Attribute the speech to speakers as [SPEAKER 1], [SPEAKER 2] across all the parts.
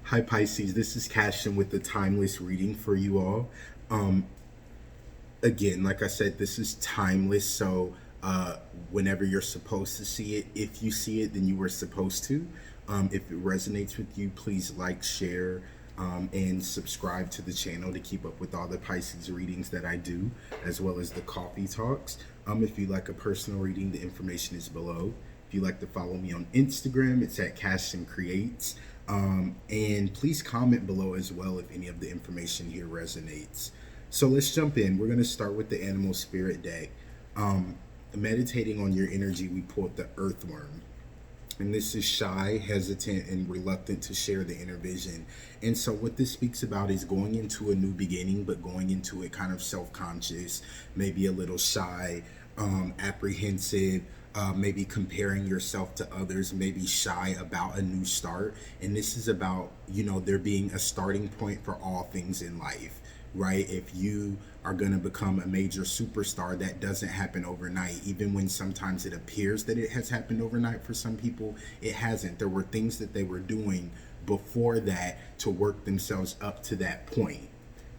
[SPEAKER 1] Hi Pisces, this is Cashin with the timeless reading for you all. Um, Again, like I said, this is timeless, so uh, whenever you're supposed to see it, if you see it, then you were supposed to. If it resonates with you, please like, share, and subscribe to the channel to keep up with all the Pisces readings that I do, as well as the coffee talks. If you like a personal reading, the information is below. If you like to follow me on Instagram, it's at Cashin Creates. And please comment below as well if any of the information here resonates. So let's jump in. We're going to start with the animal spirit deck. Um, Meditating on your energy, we pulled the earthworm. And this is shy, hesitant, and reluctant to share the inner vision. And so, what this speaks about is going into a new beginning, but going into it kind of self conscious, maybe a little shy, apprehensive, maybe comparing yourself to others, maybe shy about a new start. And this is about, there being a starting point for all things in life, right? If you are going to become a major superstar, that doesn't happen overnight. Even when sometimes it appears that it has happened overnight for some people, it hasn't. There were things that they were doing before that to work themselves up to that point,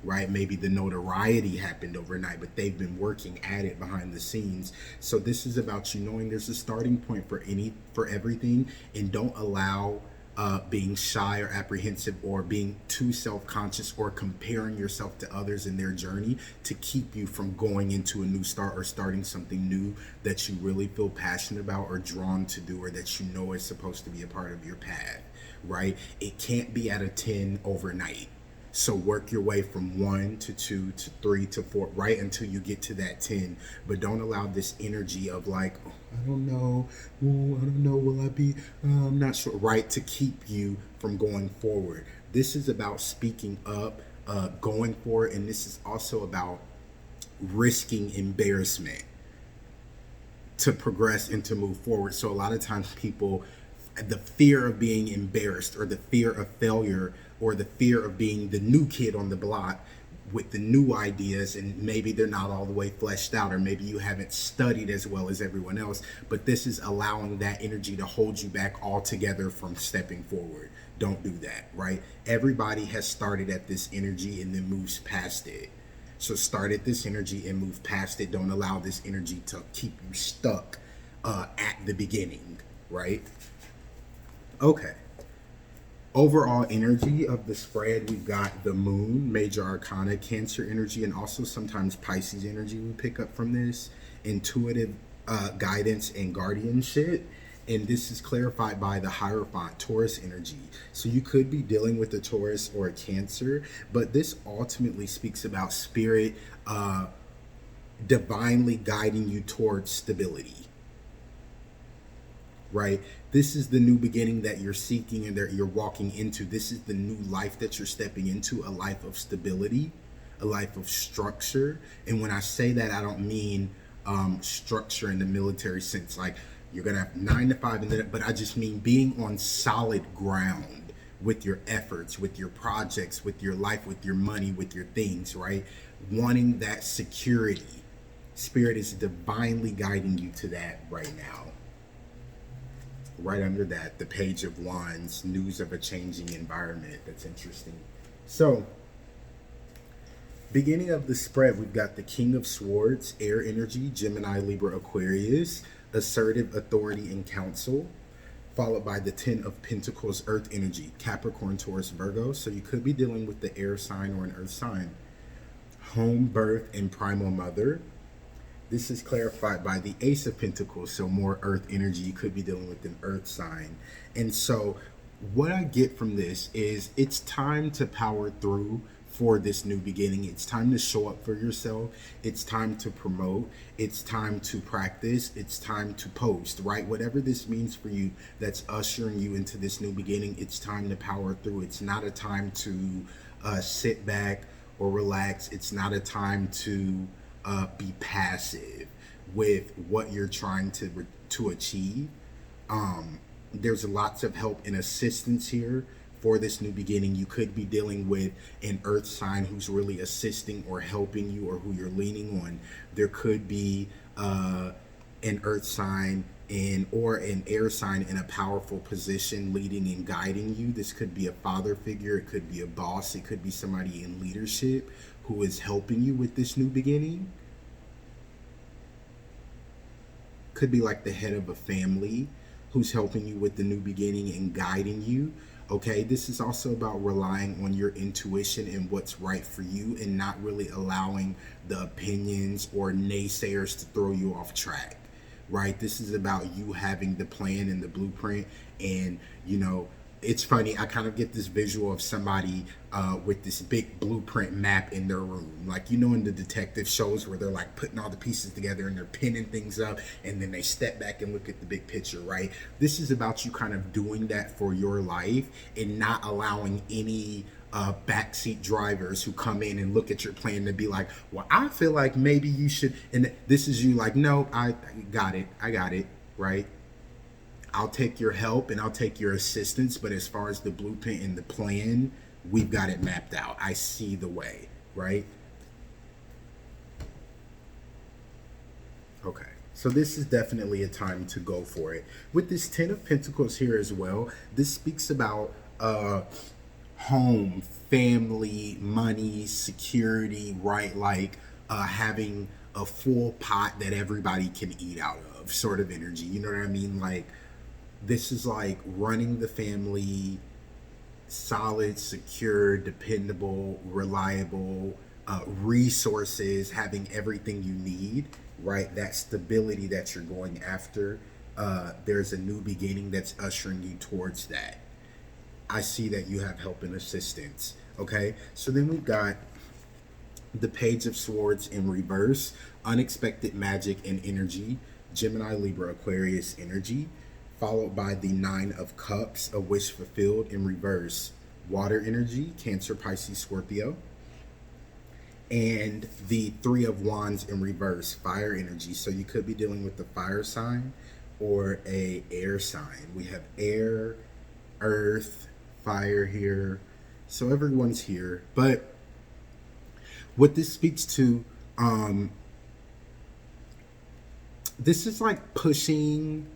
[SPEAKER 1] right? Maybe the notoriety happened overnight, but they've been working at it behind the scenes. So this is about you knowing there's a starting point for everything, and don't allow being shy or apprehensive or being too self-conscious or comparing yourself to others in their journey to keep you from going into a new start or starting something new that you really feel passionate about or drawn to do, or that you know is supposed to be a part of your path, right? It can't be at a 10 overnight. So work your way from 1 to 2 to 3 to 4, right until you get to that 10. But don't allow this energy of like, oh, I don't know, oh, I don't know, will I be, I'm not sure, right, to keep you from going forward. This is about speaking up, going for it, and this is also about risking embarrassment to progress and to move forward. So a lot of times people, the fear of being embarrassed or the fear of failure or the fear of being the new kid on the block with the new ideas, and maybe they're not all the way fleshed out, or maybe you haven't studied as well as everyone else, but this is allowing that energy to hold you back altogether from stepping forward. Don't do that, right? Everybody has started at this energy and then moves past it. So start at this energy and move past it. Don't allow this energy to keep you stuck at the beginning, right? Okay. Overall energy of the spread, we've got the moon, major arcana, Cancer energy, and also sometimes Pisces energy we pick up from this. Intuitive guidance and guardianship. And this is clarified by the Hierophant, Taurus energy. So you could be dealing with a Taurus or a Cancer, but this ultimately speaks about spirit divinely guiding you towards stability, right? This is the new beginning that you're seeking and that you're walking into. This is the new life that you're stepping into, a life of stability, a life of structure. And when I say that, I don't mean structure in the military sense, like you're gonna have 9 to 5 and then, but I just mean being on solid ground with your efforts, with your projects, with your life, with your money, with your things, right? Wanting that security. Spirit is divinely guiding you to that right now. Right under that, the Page of Wands, news of a changing environment. That's interesting. So, beginning of the spread, we've got the King of Swords, air energy, Gemini, Libra, Aquarius, assertive authority and counsel, followed by the Ten of Pentacles, earth energy, Capricorn, Taurus, Virgo. So you could be dealing with the air sign or an earth sign. Home, birth, and primal mother. This is clarified by the Ace of Pentacles, so more earth energy. You could be dealing with an earth sign. And so what I get from this is it's time to power through for this new beginning. It's time to show up for yourself. It's time to promote. It's time to practice. It's time to post, right? Whatever this means for you, that's ushering you into this new beginning. It's time to power through. It's not a time to sit back or relax. It's not a time to be passive with what you're trying to achieve. There's lots of help and assistance here for this new beginning. You could be dealing with an earth sign who's really assisting or helping you, or who you're leaning on. There could be an earth sign and or an air sign in a powerful position leading and guiding you. This could be a father figure, it could be a boss, it could be somebody in leadership who is helping you with this new beginning. Could be like the head of a family who's helping you with the new beginning and guiding you. Okay, this is also about relying on your intuition and what's right for you, and not really allowing the opinions or naysayers to throw you off track, right? This is about you having the plan and the blueprint. And it's funny, I kind of get this visual of somebody with this big blueprint map in their room, like in the detective shows where they're like putting all the pieces together and they're pinning things up, and then they step back and look at the big picture, right? This is about you kind of doing that for your life and not allowing any backseat drivers who come in and look at your plan to be like, well, I feel like maybe you should, and this is you like, no, I got it, right? I'll take your help and I'll take your assistance, but as far as the blueprint and the plan, we've got it mapped out. I see the way, right? Okay, so this is definitely a time to go for it. With this Ten of Pentacles here as well, this speaks about home, family, money, security, right? Like having a full pot that everybody can eat out of, sort of energy. You know what I mean? Like, this is like running the family, solid, secure, dependable, reliable, resources, having everything you need, right? That stability that you're going after. There's a new beginning that's ushering you towards that. I see that you have help and assistance. Okay, so then we've got the Page of Swords in reverse, unexpected magic and energy, Gemini, Libra, Aquarius energy, followed by the Nine of Cups, a wish fulfilled in reverse, water energy, Cancer, Pisces, Scorpio, and the Three of Wands in reverse, fire energy. So you could be dealing with the fire sign or a air sign. We have air, earth, fire here. So everyone's here. But what this speaks to, this is like pushing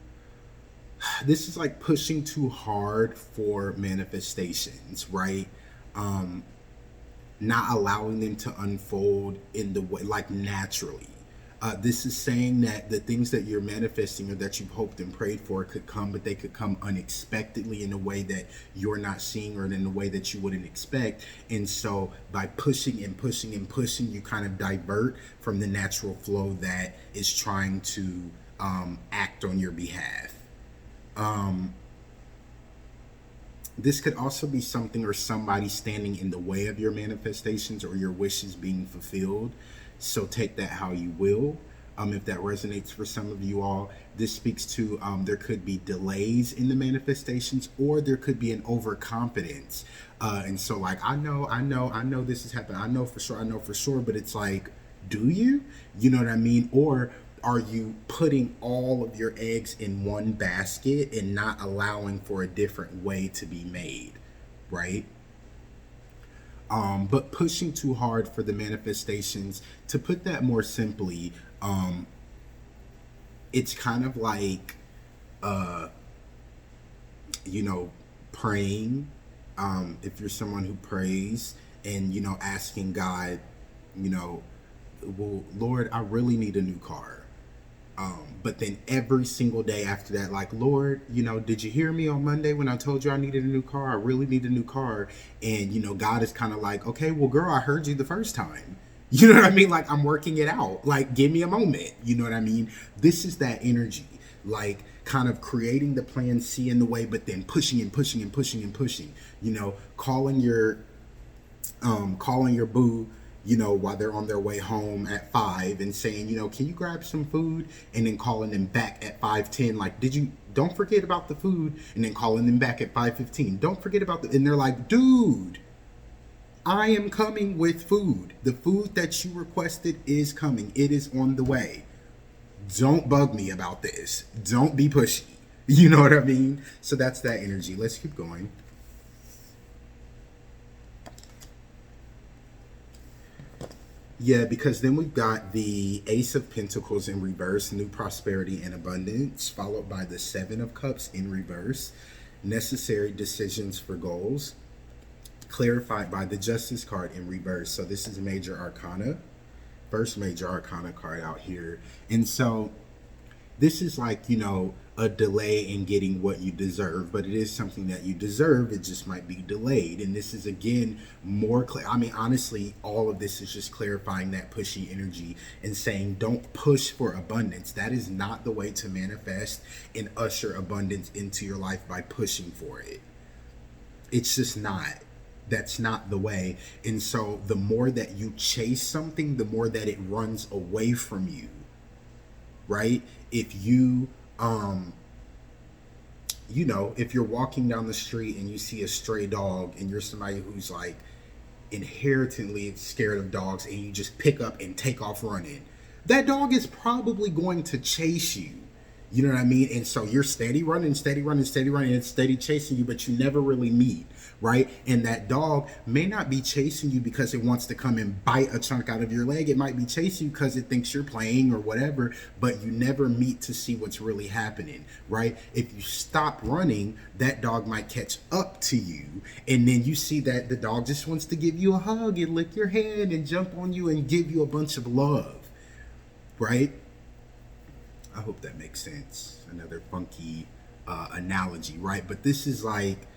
[SPEAKER 1] too hard for manifestations, right? Not allowing them to unfold in the way, like, naturally. This is saying that the things that you're manifesting or that you've hoped and prayed for could come, but they could come unexpectedly in a way that you're not seeing, or in a way that you wouldn't expect. And so by pushing and pushing and pushing, you kind of divert from the natural flow that is trying to act on your behalf. This could also be something or somebody standing in the way of your manifestations or your wishes being fulfilled. So take that how you will. If that resonates for some of you all, this speaks to there could be delays in the manifestations, or there could be an overconfidence. And so, like, I know this is happening. I know for sure, but it's like, do you? You know what I mean? Or are you putting all of your eggs in one basket and not allowing for a different way to be made, right? But pushing too hard for the manifestations. To put that more simply, it's kind of like, praying. If you're someone who prays and, asking God, well, Lord, I really need a new car. But then every single day after that, like, Lord, did you hear me on Monday when I told you I needed a new car? I really need a new car. And, God is kind of like, okay, well, girl, I heard you the first time. You know what I mean? Like, I'm working it out. Like, give me a moment. You know what I mean? This is that energy, like, kind of creating the plan, seeing the way, but then pushing and pushing and pushing and pushing, calling your boo, while they're on their way home at 5 and saying, can you grab some food? And then calling them back at 5:10, like, don't forget about the food. And then calling them back at 5:15, don't forget about and they're like, dude, I am coming with food. The food that you requested is coming. It is on the way. Don't bug me about this. Don't be pushy. You know what I mean? So that's that energy. Let's keep going. Yeah, because then we've got the Ace of Pentacles in reverse, new prosperity and abundance, followed by the Seven of Cups in reverse, necessary decisions for goals, clarified by the Justice card in reverse. So this is major arcana, first major arcana card out here. And so this is like, a delay in getting what you deserve, but it is something that you deserve. It just might be delayed. And this is, again, more clear. I mean, honestly, all of this is just clarifying that pushy energy and saying, don't push for abundance. That is not the way to manifest and usher abundance into your life, by pushing for it. It's just not. That's not the way. And so the more that you chase something, the more that it runs away from you, right? If you if you're walking down the street and you see a stray dog and you're somebody who's like inherently scared of dogs, and you just pick up and take off running, that dog is probably going to chase you. You know what I mean? And so you're steady running, steady running, steady running, and steady chasing you, but you never really meet, right? And that dog may not be chasing you because it wants to come and bite a chunk out of your leg. It might be chasing you because it thinks you're playing or whatever, but you never meet to see what's really happening, right? If you stop running, that dog might catch up to you, and then you see that the dog just wants to give you a hug and lick your hand and jump on you and give you a bunch of love, right? I hope that makes sense. Another funky analogy, right? But this is like,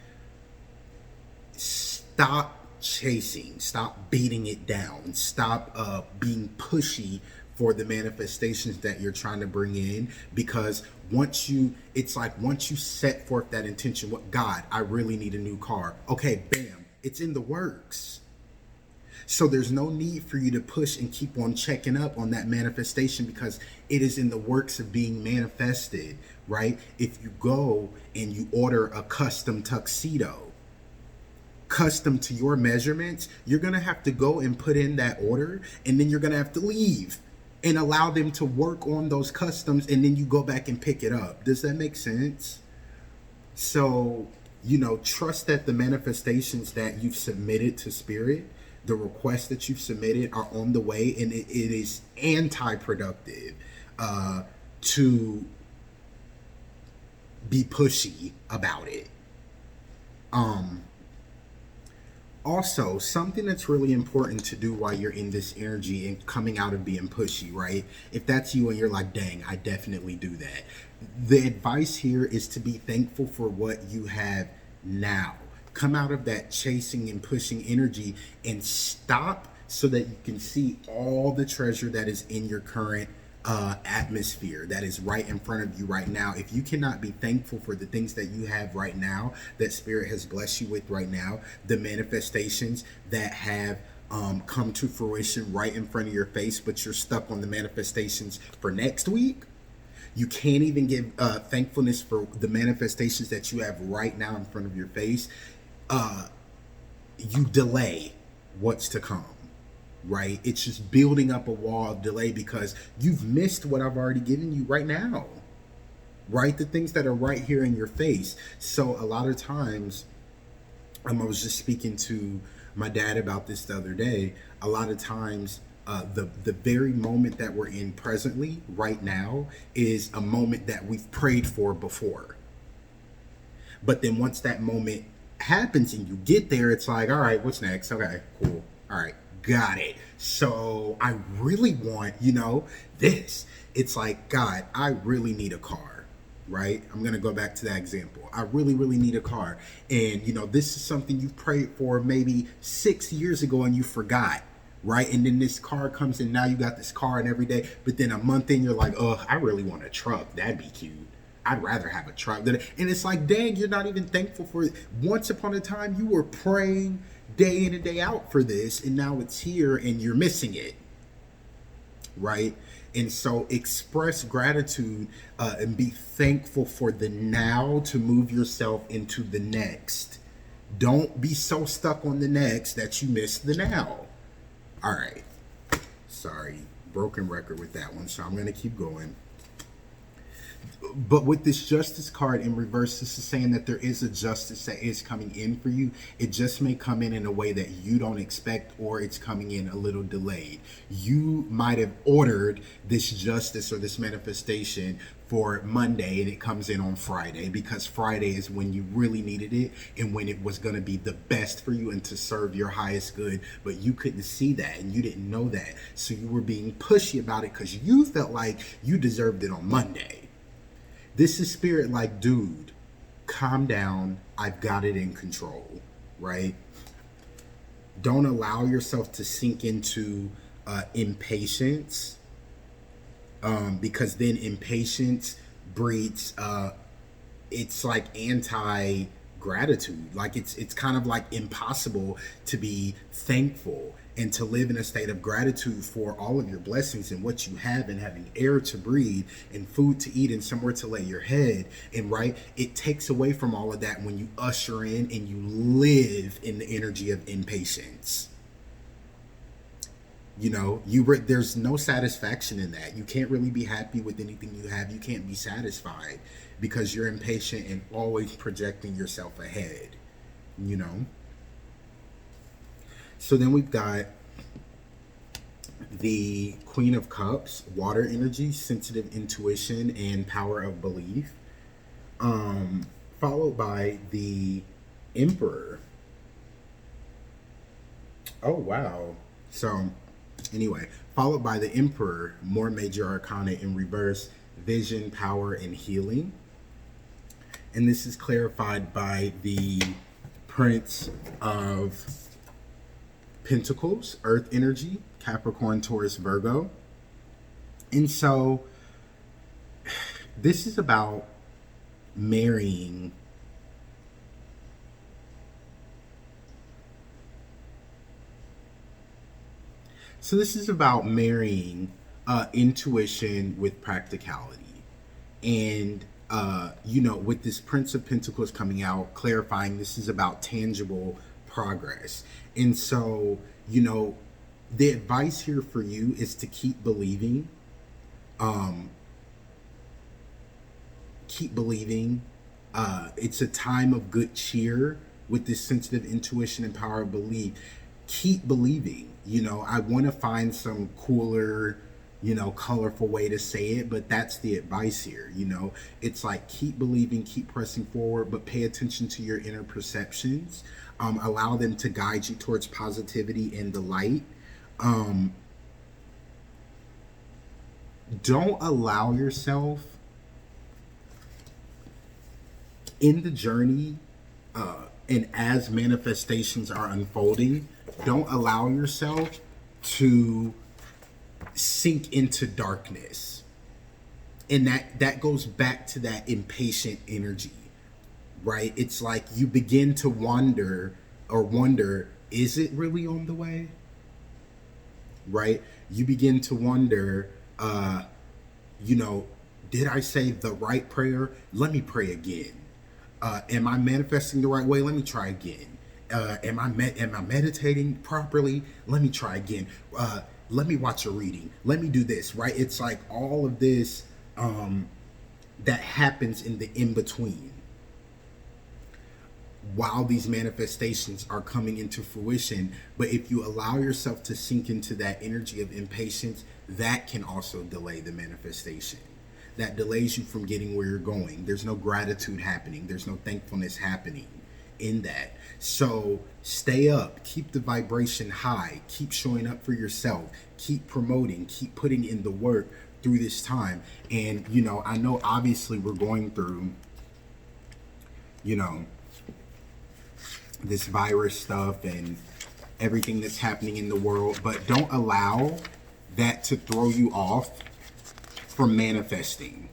[SPEAKER 1] stop chasing, stop beating it down, stop being pushy for the manifestations that you're trying to bring in. Because once you set forth that intention, what, God, I really need a new car. Okay, bam, it's in the works. So there's no need for you to push and keep on checking up on that manifestation, because it is in the works of being manifested, right? If you go and you order a custom tuxedo, custom to your measurements, you're going to have to go and put in that order, and then you're going to have to leave and allow them to work on those customs, and then you go back and pick it up. Does that make sense? So, trust that the manifestations that you've submitted to Spirit, the requests that you've submitted, are on the way, and it is anti-productive to be pushy about it. Also, something that's really important to do while you're in this energy and coming out of being pushy, right? If that's you and you're like, dang, I definitely do that. The advice here is to be thankful for what you have now. Come out of that chasing and pushing energy and stop, so that you can see all the treasure that is in your current atmosphere, that is right in front of you right now. If you cannot be thankful for the things that you have right now, that Spirit has blessed you with right now, the manifestations that have come to fruition right in front of your face, but you're stuck on the manifestations for next week, you can't even give thankfulness for the manifestations that you have right now in front of your face, you delay what's to come, right? It's just building up a wall of delay because you've missed what I've already given you right now, right? The things that are right here in your face. So a lot of times, I was just speaking to my dad about this the other day. A lot of times, the very moment that we're in presently, right now, is a moment that we've prayed for before. But then once that moment happens and you get there, it's like, all right, what's next? Okay, cool. All right, got it. So I really want, this. It's like, God, I really need a car, right? I'm going to go back to that example. I really, really need a car. And, this is something you prayed for maybe 6 years ago and you forgot, right? And then this car comes and now you got this car and every day. But then a month in, you're like, oh, I really want a truck. That'd be cute. I'd rather have a truck. And it's like, dang, you're not even thankful for it. Once upon a time, you were praying day in and day out for this, and now it's here and you're missing it, right? And so express gratitude and be thankful for the now to move yourself into the next. Don't be so stuck on the next that you miss the now. All right. Sorry, broken record with that one, so I'm going to keep going. But with this justice card in reverse, this is saying that there is a justice that is coming in for you. It just may come in a way that you don't expect, or it's coming in a little delayed. You might have ordered this justice or this manifestation for Monday, and it comes in on Friday, because Friday is when you really needed it and when it was going to be the best for you and to serve your highest good. But you couldn't see that and you didn't know that. So you were being pushy about it because you felt like you deserved it on Monday. This is spirit like, dude, calm down. I've got it in control, right? Don't allow yourself to sink into impatience, because then impatience breeds, it's like anti gratitude. Like it's kind of like impossible to be thankful and to live in a state of gratitude for all of your blessings and what you have, and having air to breathe and food to eat and somewhere to lay your head. And right, it takes away from all of that when you usher in and you live in the energy of impatience. You know, there's no satisfaction in that. You can't really be happy with anything you have. You can't be satisfied because you're impatient and always projecting yourself ahead, you know. So then we've got the Queen of Cups, water energy, sensitive intuition, and power of belief, followed by the Emperor. Oh, wow. So anyway, followed by the Emperor, more major arcana in reverse, vision, power, and healing. And this is clarified by the Prince of Pentacles, earth energy, Capricorn, Taurus, Virgo. And so this is about marrying intuition with practicality. And you know, with this Prince of Pentacles coming out, clarifying this is about tangible progress. And so, you know, the advice here for you is to keep believing. Keep believing. It's a time of good cheer with this sensitive intuition and power of belief. Keep believing. You know, I want to find some cooler, you know, colorful way to say it, but that's the advice here. You know, it's like, keep believing, keep pressing forward, but pay attention to your inner perceptions. Allow them to guide you towards positivity and the light. Don't allow yourself in the journey, and as manifestations are unfolding, don't allow yourself to sink into darkness. And that goes back to that impatient energy, right? It's like you begin to wonder, is it really on the way? Right? You begin to wonder, you know, did I say the right prayer? Let me pray again. Am I manifesting the right way? Let me try again. Am I meditating properly? Let me try again. Let me watch a reading. Let me do this, right? It's like all of this that happens in the in-between while these manifestations are coming into fruition. But if you allow yourself to sink into that energy of impatience, that can also delay the manifestation. That delays you from getting where you're going. There's no gratitude happening. There's no thankfulness happening in that. So stay up, keep the vibration high, keep showing up for yourself, keep promoting, keep putting in the work through this time. And, you know, I know obviously we're going through, you know, this virus stuff and everything that's happening in the world, but don't allow that to throw you off from manifesting.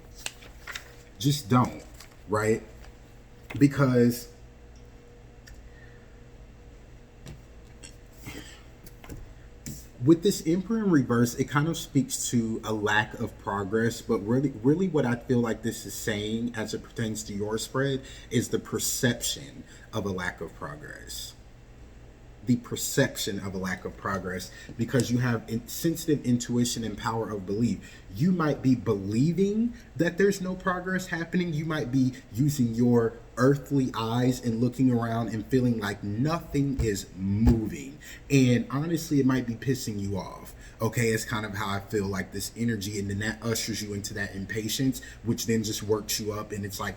[SPEAKER 1] Just don't, right? Because with this Emperor in reverse, it kind of speaks to a lack of progress, but really what I feel like this is saying as it pertains to your spread is the perception of a lack of progress. the perception of a lack of progress, because you have sensitive intuition and power of belief. You might be believing that there's no progress happening. You might be using your earthly eyes and looking around and feeling like nothing is moving. And honestly, it might be pissing you off. Okay, it's kind of how I feel, like this energy, and then that ushers you into that impatience, which then just works you up, and it's like,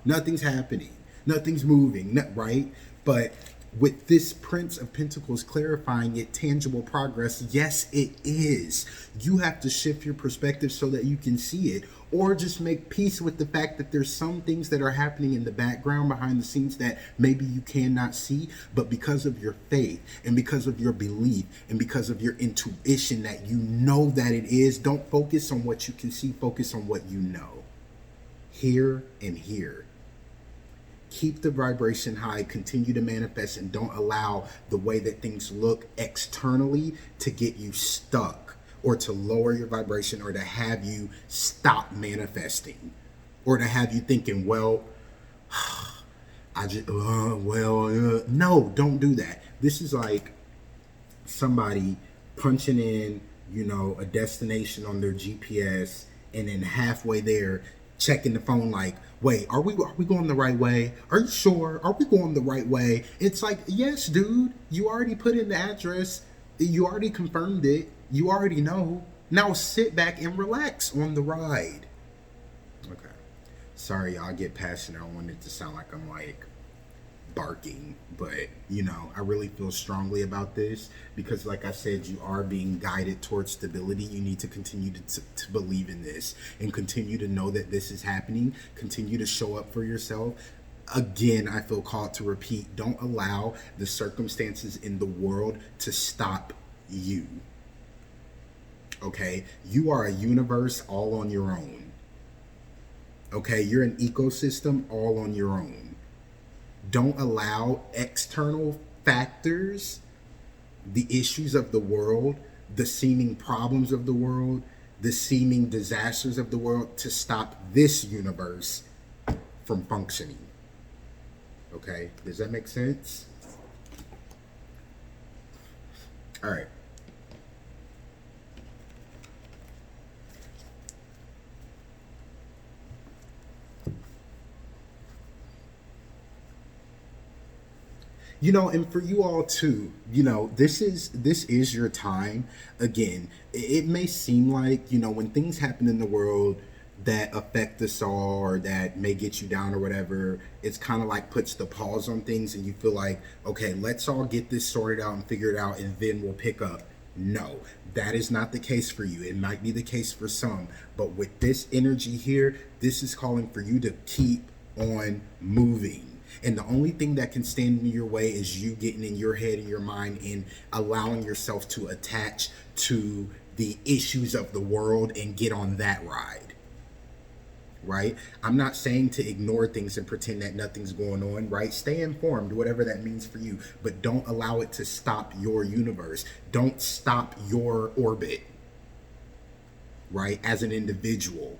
[SPEAKER 1] nothing's happening, nothing's moving, right? But with this Prince of Pentacles clarifying it, tangible progress, yes, it is. You have to shift your perspective so that you can see it, or just make peace with the fact that there's some things that are happening in the background behind the scenes that maybe you cannot see, but because of your faith and because of your belief and because of your intuition that you know that it is, don't focus on what you can see, focus on what you know. Here and here. Keep the vibration high, continue to manifest, and don't allow the way that things look externally to get you stuck, or to lower your vibration, or to have you stop manifesting, or to have you thinking, well, no, don't do that. This is like somebody punching in, a destination on their GPS, and then halfway there, checking the phone like, wait, are we going the right way? Are you sure? Are we going the right way? It's like, yes, dude, you already put in the address. You already confirmed it. You already know. Now sit back and relax on the ride. Okay. Sorry, y'all, get passionate. I want it to sound like I'm like barking, but I really feel strongly about this, because like I said, you are being guided towards stability. You need to continue to believe in this, and continue to know that this is happening. Continue to show up for yourself. Again, I feel called to repeat, don't allow the circumstances in the world to stop you. Okay, you are a universe all on your own. Okay, you're an ecosystem all on your own. Don't allow external factors, the issues of the world, the seeming problems of the world, the seeming disasters of the world, to stop this universe from functioning. Okay, does that make sense? All right. And for you all too, this is your time. Again, it may seem like, when things happen in the world that affect us all, or that may get you down or whatever, it's kind of like puts the pause on things, and you feel like, okay, let's all get this sorted out and figure it out, and then we'll pick up. No, that is not the case for you. It might be the case for some, but with this energy here, this is calling for you to keep on moving. And the only thing that can stand in your way is you getting in your head and your mind and allowing yourself to attach to the issues of the world and get on that ride. Right? I'm not saying to ignore things and pretend that nothing's going on, right? Stay informed, whatever that means for you, but don't allow it to stop your universe. Don't stop your orbit, right? As an individual.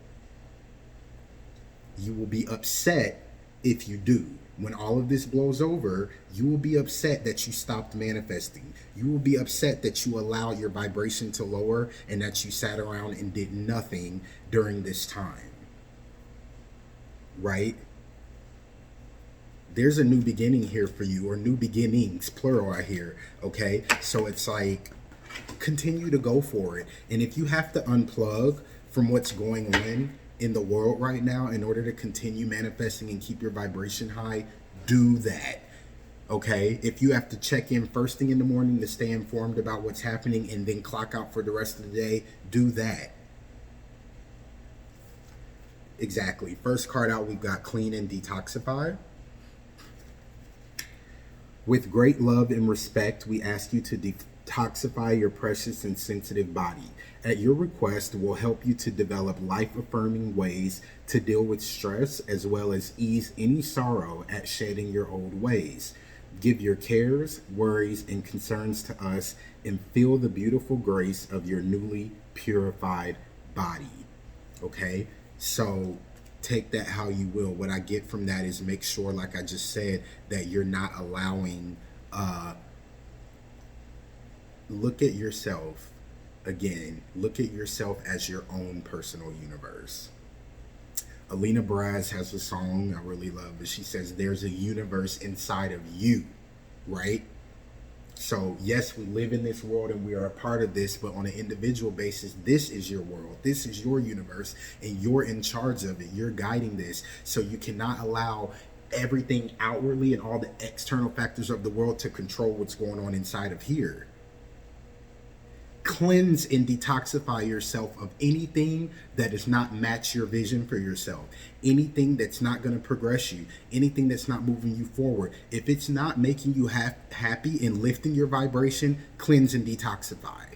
[SPEAKER 1] You will be upset if you do. When all of this blows over, you will be upset that you stopped manifesting. You will be upset that you allowed your vibration to lower, and that you sat around and did nothing during this time. Right? There's a new beginning here for you, or new beginnings, plural, I hear. Okay? So it's like, continue to go for it. And if you have to unplug from what's going on in the world right now in order to continue manifesting and keep your vibration high, do that. Okay? If you have to check in first thing in the morning to stay informed about what's happening and then clock out for the rest of the day, do that. Exactly. First card out, we've got Clean and Detoxify. With great love and respect, we ask you to detoxify your precious and sensitive body. At your request, will help you to develop life-affirming ways to deal with stress, as well as ease any sorrow at shedding your old ways. Give your cares, worries, and concerns to us, and feel the beautiful grace of your newly purified body. Okay? So take that how you will. What I get from that is, make sure, like I just said, that you're not allowing Look at yourself again. Look at yourself as your own personal universe. Alina Baraz has a song I really love, but she says there's a universe inside of you, right? So, yes, we live in this world and we are a part of this, but on an individual basis, this is your world. This is your universe, and you're in charge of it. You're guiding this. So, you cannot allow everything outwardly and all the external factors of the world to control what's going on inside of here. Cleanse and detoxify yourself of anything that does not match your vision for yourself, anything that's not going to progress you, anything that's not moving you forward. If it's not making you happy and lifting your vibration, cleanse and detoxify.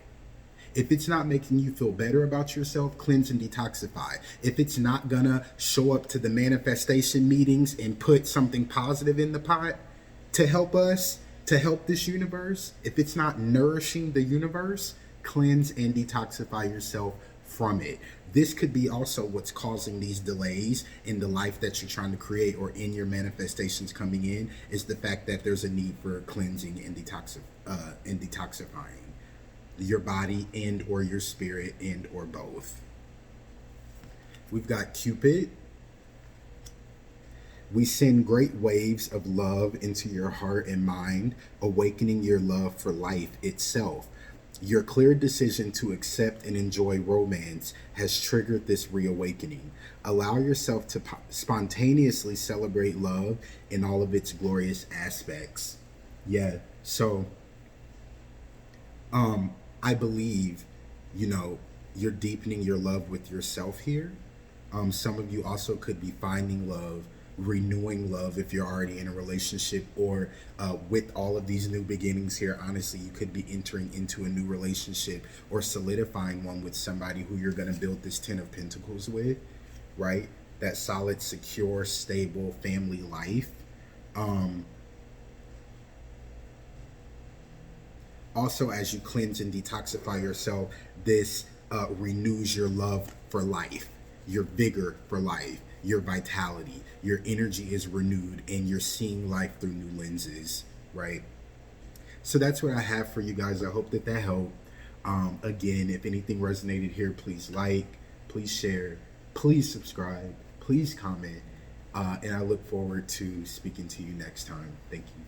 [SPEAKER 1] If it's not making you feel better about yourself, cleanse and detoxify. If it's not gonna show up to the manifestation meetings and put something positive in the pot to help us, to help this universe, if it's not nourishing the universe, cleanse and detoxify yourself from it. This could be also what's causing these delays in the life that you're trying to create or in your manifestations coming in, is the fact that there's a need for cleansing and detoxifying your body and or your spirit and or both. We've got Cupid. We send great waves of love into your heart and mind, awakening your love for life itself. Your clear decision to accept and enjoy romance has triggered this reawakening. Allow yourself to spontaneously celebrate love in all of its glorious aspects. Yeah, so I believe, you're deepening your love with yourself here. Some of you also could be finding love, renewing love if you're already in a relationship, or with all of these new beginnings here, honestly, you could be entering into a new relationship or solidifying one with somebody who you're going to build this 10 of Pentacles with, right? That solid, secure, stable family life. Also, as you cleanse and detoxify yourself, this renews your love for life, your vigor for life, your vitality. Your energy is renewed and you're seeing life through new lenses, right? So that's what I have for you guys. I hope that helped. Again, if anything resonated here, please like, please share, please subscribe, please comment. And I look forward to speaking to you next time. Thank you.